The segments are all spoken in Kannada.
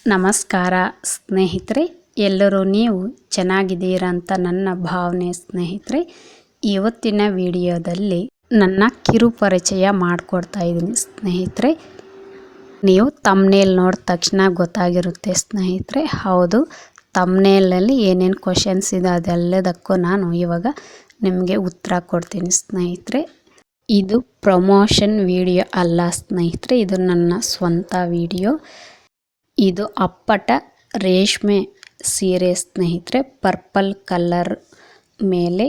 ನಮಸ್ಕಾರ ಸ್ನೇಹಿತರೆ, ಎಲ್ಲರೂ ನೀವು ಚೆನ್ನಾಗಿದ್ದೀರಾ ಅಂತ ನನ್ನ ಭಾವನೆ ಸ್ನೇಹಿತರೆ. ಇವತ್ತಿನ ವಿಡಿಯೋದಲ್ಲಿ ನನ್ನ ಕಿರು ಪರಿಚಯ ಮಾಡಿಕೊಡ್ತಾ ಇದ್ದೀನಿ ಸ್ನೇಹಿತರೆ. ನೀವು ತಮ್ನೇಲ್ ನೋಡಿದ ತಕ್ಷಣ ಗೊತ್ತಾಗಿರುತ್ತೆ ಸ್ನೇಹಿತರೆ. ಹೌದು, ತಮ್ನೇಲಲ್ಲಿ ಏನೇನು ಕ್ವಶನ್ಸ್ ಇದೆ ಅದೆಲ್ಲದಕ್ಕೂ ನಾನು ಇವಾಗ ನಿಮಗೆ ಉತ್ತರ ಕೊಡ್ತೀನಿ ಸ್ನೇಹಿತರೆ. ಇದು ಪ್ರಮೋಷನ್ ವಿಡಿಯೋ ಅಲ್ಲ ಸ್ನೇಹಿತರೆ, ಇದು ನನ್ನ ಸ್ವಂತ ವಿಡಿಯೋ. ಇದು ಅಪ್ಪಟ ರೇಷ್ಮೆ ಸೀರೆ ಸ್ನೇಹಿತರೆ. ಪರ್ಪಲ್ ಕಲರ್ ಮೇಲೆ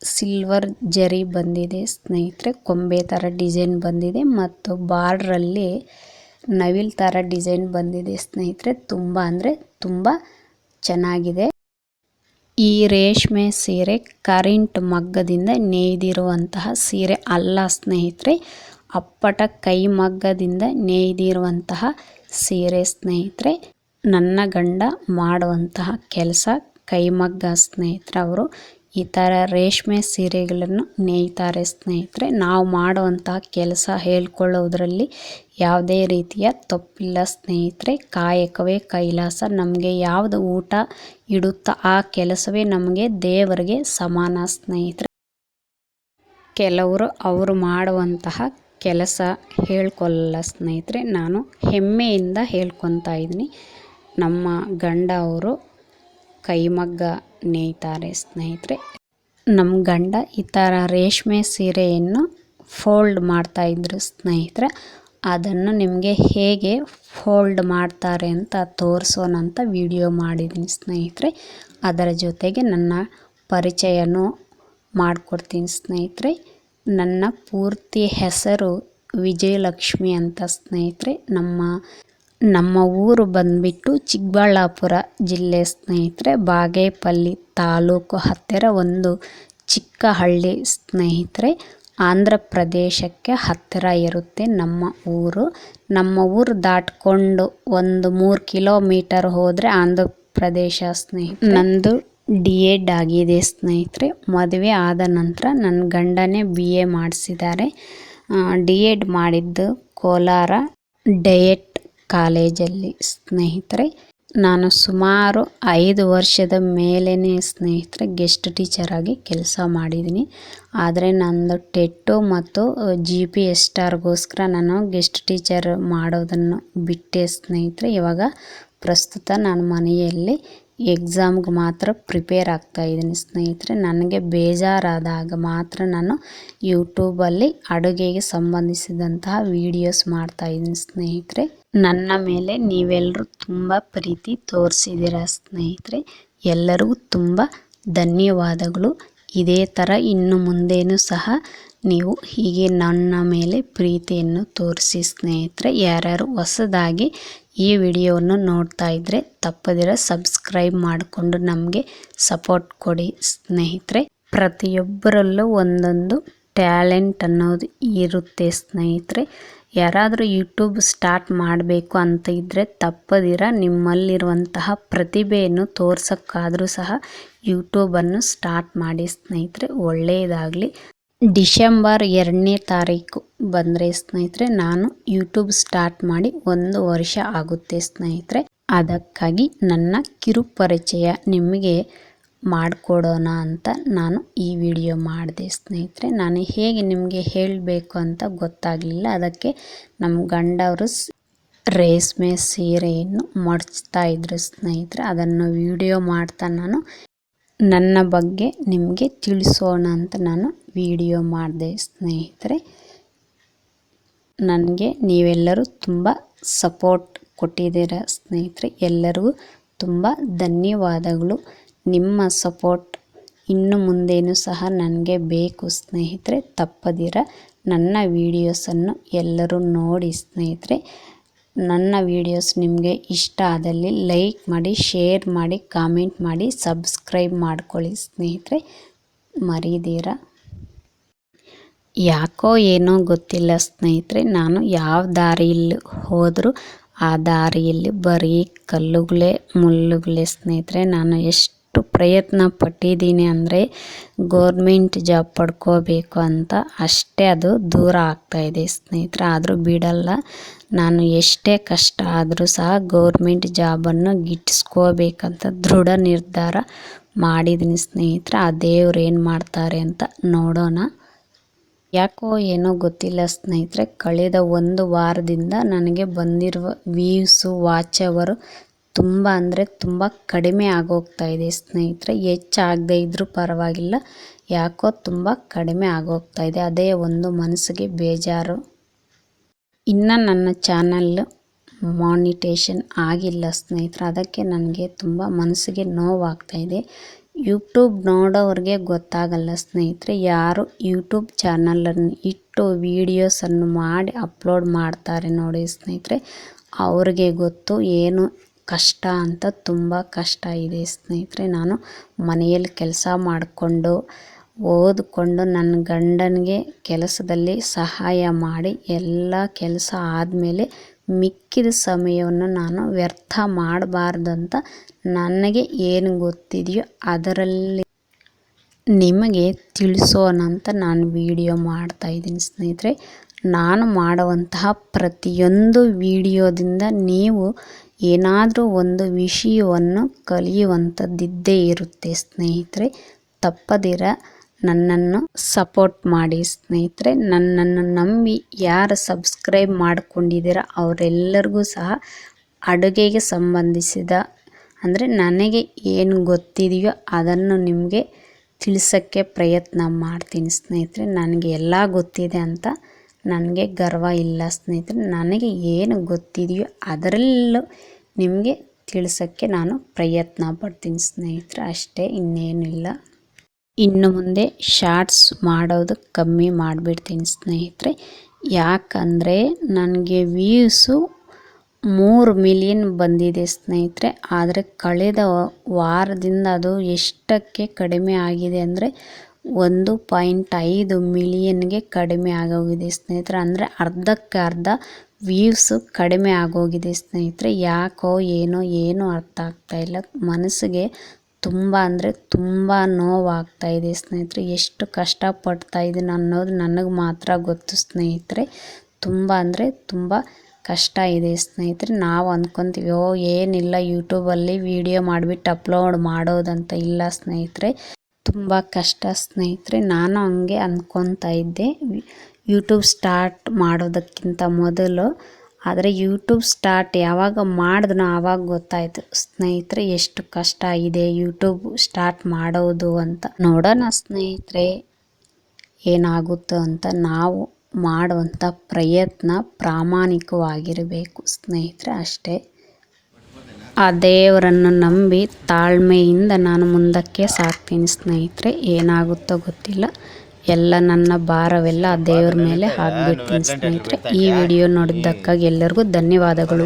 ಸಿಲ್ವರ್ ಜರಿ ಬಂದಿದೆ ಸ್ನೇಹಿತರೆ. ಕೊಂಬೆ ಥರ ಡಿಸೈನ್ ಬಂದಿದೆ ಮತ್ತು ಬಾರ್ಡ್ರಲ್ಲಿ ನವಿಲ್ ಥರ ಡಿಸೈನ್ ಬಂದಿದೆ ಸ್ನೇಹಿತರೆ. ತುಂಬ ಅಂದರೆ ತುಂಬ ಚೆನ್ನಾಗಿದೆ. ಈ ರೇಷ್ಮೆ ಸೀರೆ ಕರೆಂಟ್ ಮಗ್ಗದಿಂದ ನೇಯ್ದಿರುವಂತಹ ಸೀರೆ ಅಲ್ಲ ಸ್ನೇಹಿತರೆ, ಅಪ್ಪಟ ಕೈಮಗ್ಗದಿಂದ ನೇಯ್ದಿರುವಂತಹ ಸೀರೆ ಸ್ನೇಹಿತರೆ. ನನ್ನ ಗಂಡ ಮಾಡುವಂತಹ ಕೆಲಸ ಕೈಮಗ್ಗ ಸ್ನೇಹಿತರೆ. ಅವರು ಈ ಥರ ರೇಷ್ಮೆ ಸೀರೆಗಳನ್ನು ನೇಯ್ತಾರೆ ಸ್ನೇಹಿತರೆ. ನಾವು ಮಾಡುವಂತಹ ಕೆಲಸ ಹೇಳ್ಕೊಳ್ಳೋದ್ರಲ್ಲಿ ಯಾವುದೇ ರೀತಿಯ ತಪ್ಪಿಲ್ಲ ಸ್ನೇಹಿತರೆ. ಕಾಯಕವೇ ಕೈಲಾಸ. ನಮಗೆ ಯಾವುದು ಊಟ ಇಡುತ್ತಾ ಆ ಕೆಲಸವೇ ನಮಗೆ ದೇವರಿಗೆ ಸಮಾನ ಸ್ನೇಹಿತರೆ. ಕೆಲವರು ಅವರು ಮಾಡುವಂತಹ ಕೆಲಸ ಹೇಳ್ಕೊಳ್ಳಲ್ಲ ಸ್ನೇಹಿತರೆ. ನಾನು ಹೆಮ್ಮೆಯಿಂದ ಹೇಳ್ಕೊತಾ ಇದ್ದೀನಿ. ನಮ್ಮ ಗಂಡ ಅವರು ಕೈಮಗ್ಗ ನೇಯ್ತಾರೆ ಸ್ನೇಹಿತರೆ. ನಮ್ಮ ಗಂಡ ಈ ಥರ ರೇಷ್ಮೆ ಸೀರೆಯನ್ನು ಫೋಲ್ಡ್ ಮಾಡ್ತಾಯಿದ್ರು ಸ್ನೇಹಿತರೆ. ಅದನ್ನು ನಿಮಗೆ ಹೇಗೆ ಫೋಲ್ಡ್ ಮಾಡ್ತಾರೆ ಅಂತ ತೋರಿಸೋಣ ಅಂತ ವಿಡಿಯೋ ಮಾಡಿದ್ದೀನಿ ಸ್ನೇಹಿತರೆ. ಅದರ ಜೊತೆಗೆ ನನ್ನ ಪರಿಚಯನೂ ಮಾಡಿಕೊಡ್ತೀನಿ ಸ್ನೇಹಿತರೆ. ನನ್ನ ಪೂರ್ತಿ ಹೆಸರು ವಿಜಯಲಕ್ಷ್ಮಿ ಅಂತ ಸ್ನೇಹಿತರೆ. ನಮ್ಮ ಊರು ಬಂದುಬಿಟ್ಟು ಚಿಕ್ಕಬಳ್ಳಾಪುರ ಜಿಲ್ಲೆ ಸ್ನೇಹಿತರೆ. ಬಾಗೇಪಲ್ಲಿ ತಾಲೂಕು ಹತ್ತಿರ ಒಂದು ಚಿಕ್ಕ ಹಳ್ಳಿ ಸ್ನೇಹಿತರೆ. ಆಂಧ್ರ ಪ್ರದೇಶಕ್ಕೆ ಹತ್ತಿರ ಇರುತ್ತೆ ನಮ್ಮ ಊರು. ನಮ್ಮ ಊರು ದಾಟ್ಕೊಂಡು ಒಂದು 3 ಕಿಲೋಮೀಟರ್ ಹೋದರೆ ಆಂಧ್ರ ಪ್ರದೇಶ ಸ್ನೇಹಿತರೆ. ನಂದು ಡಿ.ಎಡ್ ಆಗಿದೆ ಸ್ನೇಹಿತರೆ. ಮದುವೆ ಆದ ನಂತರ ನನ್ನ ಗಂಡನೇ BA ಮಾಡಿಸಿದ್ದಾರೆ. ಡಿ.ಎಡ್ ಮಾಡಿದ್ದು ಕೋಲಾರ ಡಯಟ್ ಕಾಲೇಜಲ್ಲಿ ಸ್ನೇಹಿತರೆ. ನಾನು ಸುಮಾರು 5 ವರ್ಷದ ಮೇಲೇ ಸ್ನೇಹಿತರೆ ಗೆಸ್ಟ್ ಟೀಚರ್ ಆಗಿ ಕೆಲಸ ಮಾಡಿದ್ದೀನಿ. ಆದರೆ ನಂದು ಟೆಟ್ಟು ಮತ್ತು GPSRಗೋಸ್ಕರ ನಾನು ಗೆಸ್ಟ್ ಟೀಚರ್ ಮಾಡೋದನ್ನು ಬಿಟ್ಟೆ ಸ್ನೇಹಿತರೆ. ಇವಾಗ ಪ್ರಸ್ತುತ ನಾನು ಮನೆಯಲ್ಲಿ ಎಕ್ಸಾಮ್ಗೆ ಮಾತ್ರ ಪ್ರಿಪೇರ್ ಆಗ್ತಾಯಿದ್ದೀನಿ ಸ್ನೇಹಿತರೆ. ನನಗೆ ಬೇಜಾರಾದಾಗ ಮಾತ್ರ ನಾನು ಯೂಟ್ಯೂಬಲ್ಲಿ ಅಡುಗೆಗೆ ಸಂಬಂಧಿಸಿದಂತಹ ವೀಡಿಯೋಸ್ ಮಾಡ್ತಾಯಿದ್ದೀನಿ ಸ್ನೇಹಿತರೆ. ನನ್ನ ಮೇಲೆ ನೀವೆಲ್ಲರೂ ತುಂಬ ಪ್ರೀತಿ ತೋರಿಸಿದ್ದೀರ ಸ್ನೇಹಿತರೆ. ಎಲ್ಲರಿಗೂ ತುಂಬ ಧನ್ಯವಾದಗಳು. ಇದೇ ಥರ ಇನ್ನು ಮುಂದೇನೂ ಸಹ ನೀವು ಹೀಗೆ ನನ್ನ ಮೇಲೆ ಪ್ರೀತಿಯನ್ನು ತೋರಿಸಿ ಸ್ನೇಹಿತರೆ. ಯಾರ್ಯಾರು ಹೊಸದಾಗಿ ಈ ವಿಡಿಯೋವನ್ನು ನೋಡ್ತಾ ಇದ್ದರೆ ತಪ್ಪದಿರ ಸಬ್ಸ್ಕ್ರೈಬ್ ಮಾಡಿಕೊಂಡು ನಮಗೆ ಸಪೋರ್ಟ್ ಕೊಡಿ ಸ್ನೇಹಿತರೆ. ಪ್ರತಿಯೊಬ್ಬರಲ್ಲೂ ಒಂದೊಂದು ಟ್ಯಾಲೆಂಟ್ ಅನ್ನೋದು ಇರುತ್ತೆ ಸ್ನೇಹಿತರೆ. ಯಾರಾದರೂ ಯೂಟ್ಯೂಬ್ ಸ್ಟಾರ್ಟ್ ಮಾಡಬೇಕು ಅಂತ ಇದ್ದರೆ ತಪ್ಪದಿರ ನಿಮ್ಮಲ್ಲಿರುವಂತಹ ಪ್ರತಿಭೆಯನ್ನು ತೋರ್ಸೋಕ್ಕಾದರೂ ಸಹ ಯೂಟ್ಯೂಬನ್ನು ಸ್ಟಾರ್ಟ್ ಮಾಡಿ ಸ್ನೇಹಿತರೆ. ಒಳ್ಳೆಯದಾಗಲಿ. ಡಿಸೆಂಬರ್ 2ನೇ ತಾರೀಕು ಬಂದರೆ ಸ್ನೇಹಿತರೆ ನಾನು ಯೂಟ್ಯೂಬ್ ಸ್ಟಾರ್ಟ್ ಮಾಡಿ 1 ವರ್ಷ ಆಗುತ್ತೆ ಸ್ನೇಹಿತರೆ. ಅದಕ್ಕಾಗಿ ನನ್ನ ಕಿರು ಪರಿಚಯ ನಿಮಗೆ ಮಾಡಿಕೊಡೋಣ ಅಂತ ನಾನು ಈ ವಿಡಿಯೋ ಮಾಡಿದೆ ಸ್ನೇಹಿತರೆ. ನಾನು ಹೇಗೆ ನಿಮಗೆ ಹೇಳಬೇಕು ಅಂತ ಗೊತ್ತಾಗಲಿಲ್ಲ. ಅದಕ್ಕೆ ನಮ್ಮ ಗಂಡವರು ರೇಷ್ಮೆ ಸೀರೆಯನ್ನು ಮಡಚ್ತಾ ಇದ್ರು ಸ್ನೇಹಿತರೆ. ಅದನ್ನು ವಿಡಿಯೋ ಮಾಡ್ತಾ ನಾನು ನನ್ನ ಬಗ್ಗೆ ನಿಮಗೆ ತಿಳಿಸೋಣ ಅಂತ ನಾನು ವಿಡಿಯೋ ಮಾಡಿದೆ ಸ್ನೇಹಿತರೆ. ನನಗೆ ನೀವೆಲ್ಲರೂ ತುಂಬ ಸಪೋರ್ಟ್ ಕೊಟ್ಟಿದ್ದೀರ ಸ್ನೇಹಿತರೆ. ಎಲ್ಲರಿಗೂ ತುಂಬ ಧನ್ಯವಾದಗಳು. ನಿಮ್ಮ ಸಪೋರ್ಟ್ ಇನ್ನು ಮುಂದೇನೂ ಸಹ ನನಗೆ ಬೇಕು ಸ್ನೇಹಿತರೆ. ತಪ್ಪದಿರ ನನ್ನ ವೀಡಿಯೋಸನ್ನು ಎಲ್ಲರೂ ನೋಡಿ ಸ್ನೇಹಿತರೆ. ನನ್ನ ವೀಡಿಯೋಸ್ ನಿಮಗೆ ಇಷ್ಟ ಆದಲ್ಲಿ ಲೈಕ್ ಮಾಡಿ, ಶೇರ್ ಮಾಡಿ, ಕಾಮೆಂಟ್ ಮಾಡಿ, ಸಬ್ಸ್ಕ್ರೈಬ್ ಮಾಡ್ಕೊಳ್ಳಿ ಸ್ನೇಹಿತರೆ. ಮರೀದಿರ. ಯಾಕೋ ಏನೋ ಗೊತ್ತಿಲ್ಲ ಸ್ನೇಹಿತರೆ, ನಾನು ಯಾವ ದಾರಿಯಲ್ಲಿ ಹೋದರೂ ಆ ದಾರಿಯಲ್ಲಿ ಬರೀ ಕಲ್ಲುಗಳೇ ಮುಳ್ಳುಗಳೇ ಸ್ನೇಹಿತರೆ. ನಾನು ಎಷ್ಟು ಎಷ್ಟು ಪ್ರಯತ್ನ ಪಟ್ಟಿದ್ದೀನಿ ಅಂದರೆ ಗೌರ್ಮೆಂಟ್ ಜಾಬ್ ಪಡ್ಕೋಬೇಕು ಅಂತ, ಅಷ್ಟೇ ಅದು ದೂರ ಆಗ್ತಾಯಿದೆ ಸ್ನೇಹಿತರೆ. ಆದರೂ ಬಿಡಲ್ಲ, ನಾನು ಎಷ್ಟೇ ಕಷ್ಟ ಆದರೂ ಸಹ ಗೌರ್ಮೆಂಟ್ ಜಾಬನ್ನು ಗಿಟ್ಟಿಸ್ಕೋಬೇಕಂತ ದೃಢ ನಿರ್ಧಾರ ಮಾಡಿದ್ದೀನಿ ಸ್ನೇಹಿತರೆ. ಆ ದೇವ್ರು ಏನು ಮಾಡ್ತಾರೆ ಅಂತ ನೋಡೋಣ. ಯಾಕೋ ಏನೋ ಗೊತ್ತಿಲ್ಲ ಸ್ನೇಹಿತರೆ, ಕಳೆದ 1 ವಾರದಿಂದ ನನಗೆ ಬಂದಿರುವ ವ್ಯೂಸು, ವಾಚ್ ಅವರು ತುಂಬ ಅಂದರೆ ತುಂಬ ಕಡಿಮೆ ಆಗೋಗ್ತಾ ಇದೆ ಸ್ನೇಹಿತರೆ. ಹೆಚ್ಚಾಗದೇ ಇದ್ದರೂ ಪರವಾಗಿಲ್ಲ, ಯಾಕೋ ತುಂಬ ಕಡಿಮೆ ಆಗೋಗ್ತಾ ಇದೆ. ಅದೇ ಒಂದು ಮನಸ್ಸಿಗೆ ಬೇಜಾರು. ಇನ್ನು ನನ್ನ ಚಾನಲ್ ಮಾನಿಟೇಷನ್ ಆಗಿಲ್ಲ ಸ್ನೇಹಿತರೆ, ಅದಕ್ಕೆ ನನಗೆ ತುಂಬ ಮನಸ್ಸಿಗೆ ನೋವಾಗ್ತಾಯಿದೆ. ಯೂಟ್ಯೂಬ್ ನೋಡೋವ್ರಿಗೆ ಗೊತ್ತಾಗಲ್ಲ ಸ್ನೇಹಿತರೆ, ಯಾರು ಯೂಟ್ಯೂಬ್ ಚಾನಲನ್ನು ಇಟ್ಟು ವೀಡಿಯೋಸನ್ನು ಮಾಡಿ ಅಪ್ಲೋಡ್ ಮಾಡ್ತಾರೆ ನೋಡಿ ಸ್ನೇಹಿತರೆ, ಅವ್ರಿಗೆ ಗೊತ್ತು ಏನು ಕಷ್ಟ ಅಂತ. ತುಂಬ ಕಷ್ಟ ಇದೆ ಸ್ನೇಹಿತರೆ. ನಾನು ಮನೆಯಲ್ಲಿ ಕೆಲಸ ಮಾಡಿಕೊಂಡು ಓದಿಕೊಂಡು ನನ್ನ ಗಂಡನಿಗೆ ಕೆಲಸದಲ್ಲಿ ಸಹಾಯ ಮಾಡಿ ಎಲ್ಲ ಕೆಲಸ ಆದಮೇಲೆ ಮಿಕ್ಕಿದ ಸಮಯವನ್ನು ನಾನು ವ್ಯರ್ಥ ಮಾಡಬಾರ್ದಂತ ನನಗೆ ಏನು ಗೊತ್ತಿದೆಯೋ ಅದರಲ್ಲಿ ನಿಮಗೆ ತಿಳಿಸೋಣ ಅಂತ ನಾನು ವಿಡಿಯೋ ಮಾಡ್ತಾಯಿದ್ದೀನಿ ಸ್ನೇಹಿತರೆ. ನಾನು ಮಾಡುವಂತಹ ಪ್ರತಿಯೊಂದು ವಿಡಿಯೋದಿಂದ ನೀವು ಏನಾದರೂ ಒಂದು ವಿಷಯವನ್ನು ಕಲಿಯುವಂಥದ್ದಿದ್ದೇ ಇರುತ್ತೆ ಸ್ನೇಹಿತರೆ. ತಪ್ಪದಿರ ನನ್ನನ್ನು ಸಪೋರ್ಟ್ ಮಾಡಿ ಸ್ನೇಹಿತರೆ. ನನ್ನನ್ನು ನಂಬಿ ಯಾರು ಸಬ್ಸ್ಕ್ರೈಬ್ ಮಾಡ್ಕೊಂಡಿದ್ದೀರ ಅವರೆಲ್ಲರಿಗೂ ಸಹ ಅಡುಗೆಗೆ ಸಂಬಂಧಿಸಿದ ಅಂದರೆ ನನಗೆ ಏನು ಗೊತ್ತಿದೆಯೋ ಅದನ್ನು ನಿಮಗೆ ತಿಳಿಸೋಕ್ಕೆ ಪ್ರಯತ್ನ ಮಾಡ್ತೀನಿ ಸ್ನೇಹಿತರೆ. ನನಗೆ ಎಲ್ಲ ಗೊತ್ತಿದೆ ಅಂತ ನನಗೆ ಗರ್ವ ಇಲ್ಲ ಸ್ನೇಹಿತರೆ. ನನಗೆ ಏನು ಗೊತ್ತಿದೆಯೋ ಅದರಲ್ಲೂ ನಿಮಗೆ ತಿಳಿಸೋಕ್ಕೆ ನಾನು ಪ್ರಯತ್ನ ಪಡ್ತೀನಿ ಸ್ನೇಹಿತರೆ, ಅಷ್ಟೇ, ಇನ್ನೇನಿಲ್ಲ. ಇನ್ನು ಮುಂದೆ ಶಾರ್ಟ್ಸ್ ಮಾಡೋದು ಕಮ್ಮಿ ಮಾಡಿಬಿಡ್ತೀನಿ ಸ್ನೇಹಿತರೆ. ಯಾಕಂದರೆ ನನಗೆ ವ್ಯೂಸು 3 ಮಿಲಿಯನ್ ಬಂದಿದೆ ಸ್ನೇಹಿತರೆ. ಆದರೆ ಕಳೆದ ವಾರದಿಂದ ಅದು ಎಷ್ಟಕ್ಕೆ ಕಡಿಮೆ ಆಗಿದೆ ಅಂದರೆ 1.5 ಮಿಲಿಯನ್ಗೆ ಕಡಿಮೆ ಆಗೋಗಿದೆ ಸ್ನೇಹಿತರೆ. ಅಂದರೆ ಅರ್ಧಕ್ಕೆ ಅರ್ಧ ವ್ಯೂಸು ಕಡಿಮೆ ಆಗೋಗಿದೆ ಸ್ನೇಹಿತರೆ. ಯಾಕೋ ಏನೋ ಅರ್ಥ ಆಗ್ತಾಯಿಲ್ಲ. ಮನಸ್ಸಿಗೆ ತುಂಬ ಅಂದರೆ ತುಂಬ ನೋವಾಗ್ತಾಯಿದೆ ಸ್ನೇಹಿತರೆ. ಎಷ್ಟು ಕಷ್ಟಪಡ್ತಾಯಿದ್ದೀನಿ ಅನ್ನೋದು ನನಗೆ ಮಾತ್ರ ಗೊತ್ತು ಸ್ನೇಹಿತರೆ. ತುಂಬ ಅಂದರೆ ತುಂಬ ಕಷ್ಟ ಇದೆ ಸ್ನೇಹಿತರೆ. ನಾವು ಅಂದ್ಕೊತೀವಿ ಏನಿಲ್ಲ ಯೂಟ್ಯೂಬಲ್ಲಿ ವಿಡಿಯೋ ಮಾಡಿಬಿಟ್ಟು ಅಪ್ಲೋಡ್ ಮಾಡೋದಂತ. ಇಲ್ಲ ಸ್ನೇಹಿತರೆ, ತುಂಬ ಕಷ್ಟ ಸ್ನೇಹಿತರೆ. ನಾನು ಹಂಗೆ ಅಂದ್ಕೊತಾ ಇದ್ದೆ ಯೂಟ್ಯೂಬ್ ಸ್ಟಾರ್ಟ್ ಮಾಡೋದಕ್ಕಿಂತ ಮೊದಲು. ಆದರೆ ಯೂಟ್ಯೂಬ್ ಸ್ಟಾರ್ಟ್ ಯಾವಾಗ ಮಾಡಿದ್ನೋ ಆವಾಗ ಗೊತ್ತಾಯಿತು ಸ್ನೇಹಿತರೆ ಎಷ್ಟು ಕಷ್ಟ ಇದೆ ಯೂಟ್ಯೂಬ್ ಸ್ಟಾರ್ಟ್ ಮಾಡೋದು ಅಂತ. ನೋಡೋಣ ಸ್ನೇಹಿತರೆ ಏನಾಗುತ್ತೋ ಅಂತ. ನಾವು ಮಾಡುವಂಥ ಪ್ರಯತ್ನ ಪ್ರಾಮಾಣಿಕವಾಗಿರಬೇಕು ಸ್ನೇಹಿತರೆ, ಅಷ್ಟೇ. ಆ ದೇವರನ್ನು ನಂಬಿ ತಾಳ್ಮೆಯಿಂದ ನಾನು ಮುಂದಕ್ಕೆ ಸಾಗ್ತೀನಿ ಸ್ನೇಹಿತರೆ. ಏನಾಗುತ್ತೋ ಗೊತ್ತಿಲ್ಲ, ಎಲ್ಲ ನನ್ನ ಭಾರವೆಲ್ಲ ಆ ದೇವ್ರ ಮೇಲೆ ಹಾಕ್ಬಿಡ್ತೀನಿ ಸ್ನೇಹಿತರೆ. ಈ ವಿಡಿಯೋ ನೋಡಿದ್ದಕ್ಕಾಗಿ ಎಲ್ಲರಿಗೂ ಧನ್ಯವಾದಗಳು.